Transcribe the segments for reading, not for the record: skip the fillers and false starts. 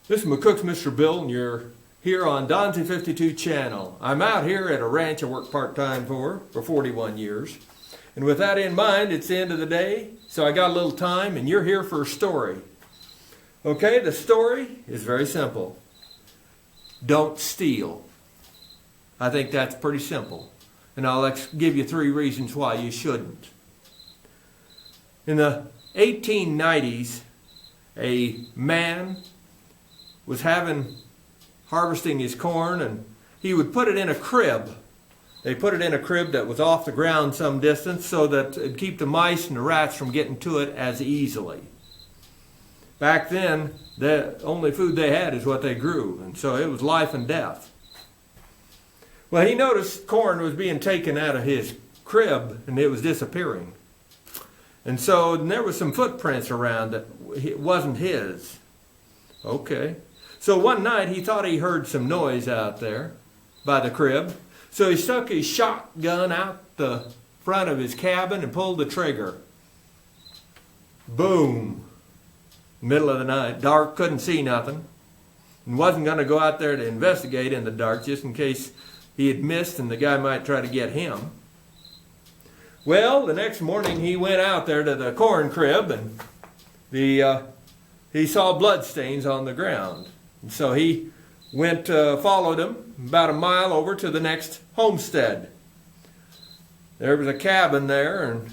This is McCook's Mr. Bill, and you're here on Donzie 52 channel. I'm out here at a ranch I worked part-time for 41 years. And with that in mind, it's the end of the day, so I got a little time, and you're here for a story. Okay, the story is very simple. Don't steal. I think that's pretty simple. And I'll give you 3 reasons why you shouldn't. In the 1890s, a man was harvesting his corn, and he would put it in a crib. They put it in a crib that was off the ground some distance so that it'd keep the mice and the rats from getting to it as easily. Back then, the only food they had is what they grew, and so it was life and death. Well, he noticed corn was being taken out of his crib and it was disappearing. And so there was some footprints around that it wasn't his. Okay. So one night he thought he heard some noise out there by the crib. So he stuck his shotgun out the front of his cabin and pulled the trigger. Boom. Middle of the night. Dark, couldn't see nothing. And wasn't going to go out there to investigate in the dark just in case he had missed and the guy might try to get him. Well, the next morning he went out there to the corn crib and he saw blood stains on the ground. And so he went, followed him about a mile over to the next homestead. There was a cabin there, and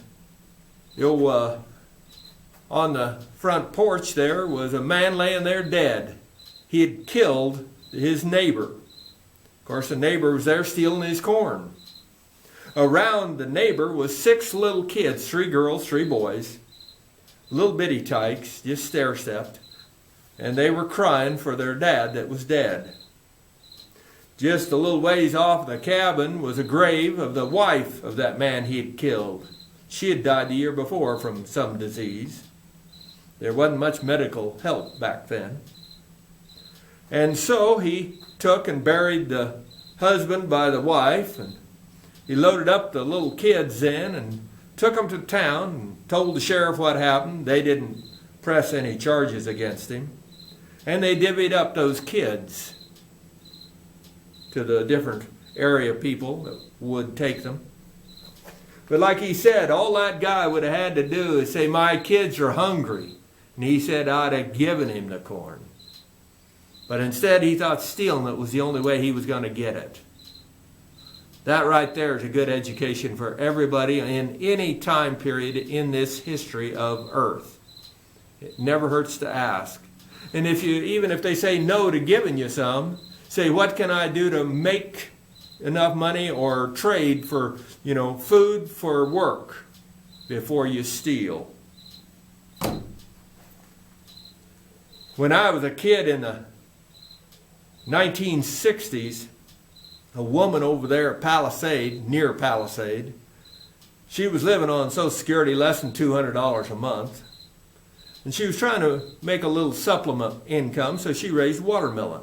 on the front porch there was a man laying there dead. He had killed his neighbor. Of course, the neighbor was there stealing his corn. Around the neighbor was 6 little kids, 3 girls, 3 boys, little bitty tykes, just stair-stepped. And they were crying for their dad that was dead. Just a little ways off the cabin was a grave of the wife of that man he had killed. She had died the year before from some disease. There wasn't much medical help back then. And so he took and buried the husband by the wife, and he loaded up the little kids in and took them to town and told the sheriff what happened. They didn't press any charges against him. And they divvied up those kids to the different area people that would take them. But like he said, all that guy would have had to do is say, "My kids are hungry." And he said, I'd have given him the corn. But instead he thought stealing it was the only way he was going to get it. That right there is a good education for everybody in any time period in this history of earth. It never hurts to ask. And even if they say no to giving you some, say, what can I do to make enough money or trade for, food for work before you steal? When I was a kid in the 1960s, a woman over there at near Palisade, she was living on Social Security less than $200 a month. And she was trying to make a little supplement income, so she raised watermelon.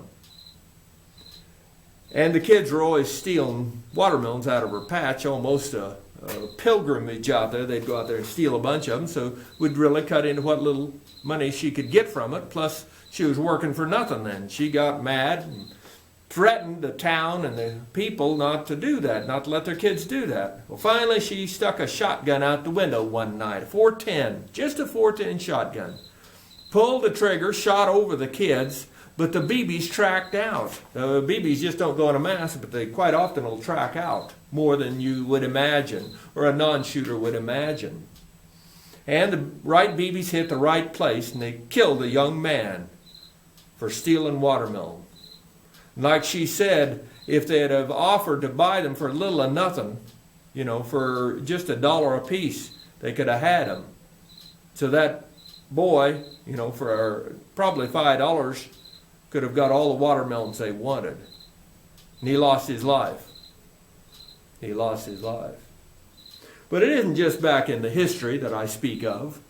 And the kids were always stealing watermelons out of her patch, almost a pilgrimage out there. They'd go out there and steal a bunch of them, so we'd really cut into what little money she could get from it. Plus, she was working for nothing then. She got mad and threatened the town and the people not to do that, not to let their kids do that. Well, finally, she stuck a shotgun out the window one night, a .410, just a .410 shotgun. Pulled the trigger, shot over the kids, but the BBs tracked out. The BBs just don't go in a mass, but they quite often will track out more than you would imagine, or a non-shooter would imagine. And the right BBs hit the right place, and they killed a young man for stealing watermelon. Like she said, if they'd have offered to buy them for little or nothing, for just $1 a piece, they could have had them. So that boy, for probably $5, could have got all the watermelons they wanted. And he lost his life. He lost his life. But it isn't just back in the history that I speak of.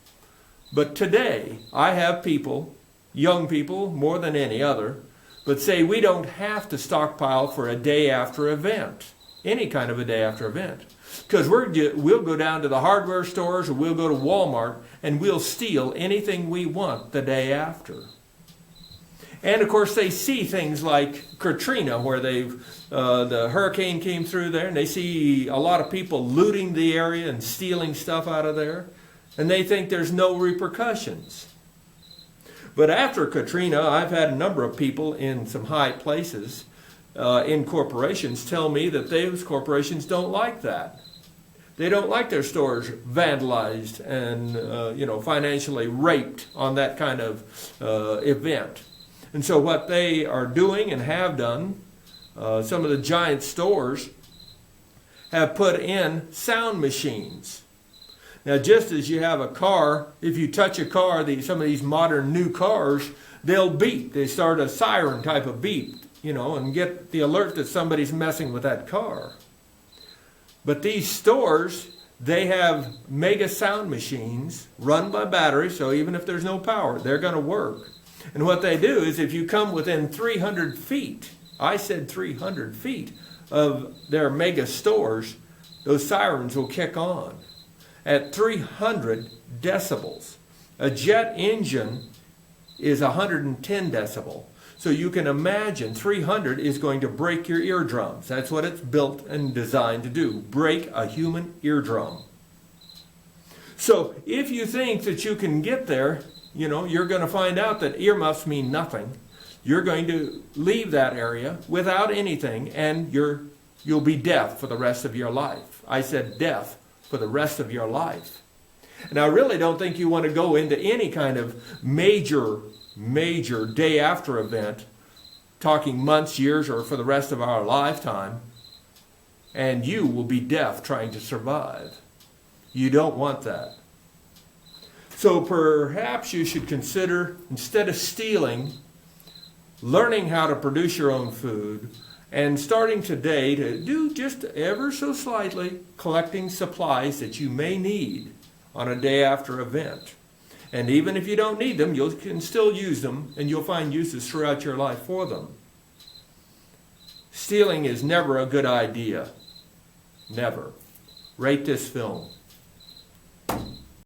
But today, I have people, young people more than any other, but say we don't have to stockpile for a day after event, any kind of a day after event. Because we'll go down to the hardware stores or we'll go to Walmart and we'll steal anything we want the day after. And of course they see things like Katrina, where the hurricane came through there, and they see a lot of people looting the area and stealing stuff out of there, and they think there's no repercussions. But after Katrina, I've had a number of people in some high places in corporations tell me that those corporations don't like that. They don't like their stores vandalized and financially raped on that kind of event. And so what they are doing and have done, some of the giant stores have put in sound machines. Now, just as you have a car, if you touch a car, some of these modern new cars, they'll beep. They start a siren type of beep, and get the alert that somebody's messing with that car. But these stores, they have mega sound machines run by battery, so even if there's no power, they're going to work. And what they do is if you come within 300 feet, I said 300 feet, of their mega stores, those sirens will kick on at 300 decibels. A jet engine is 110 decibel. So you can imagine 300 is going to break your eardrums. That's what it's built and designed to do, break a human eardrum. So if you think that you can get there, you're going to find out that earmuffs mean nothing. You're going to leave that area without anything, and you'll be deaf for the rest of your life. I said deaf for the rest of your life. And I really don't think you want to go into any kind of major day after event, talking months, years, or for the rest of our lifetime, and you will be deaf trying to survive. You don't want that. So perhaps you should consider, instead of stealing, learning how to produce your own food, and starting today to do just ever so slightly collecting supplies that you may need on a day after event. And even if you don't need them, you can still use them, and you'll find uses throughout your life for them. Stealing is never a good idea. Never. Rate this film.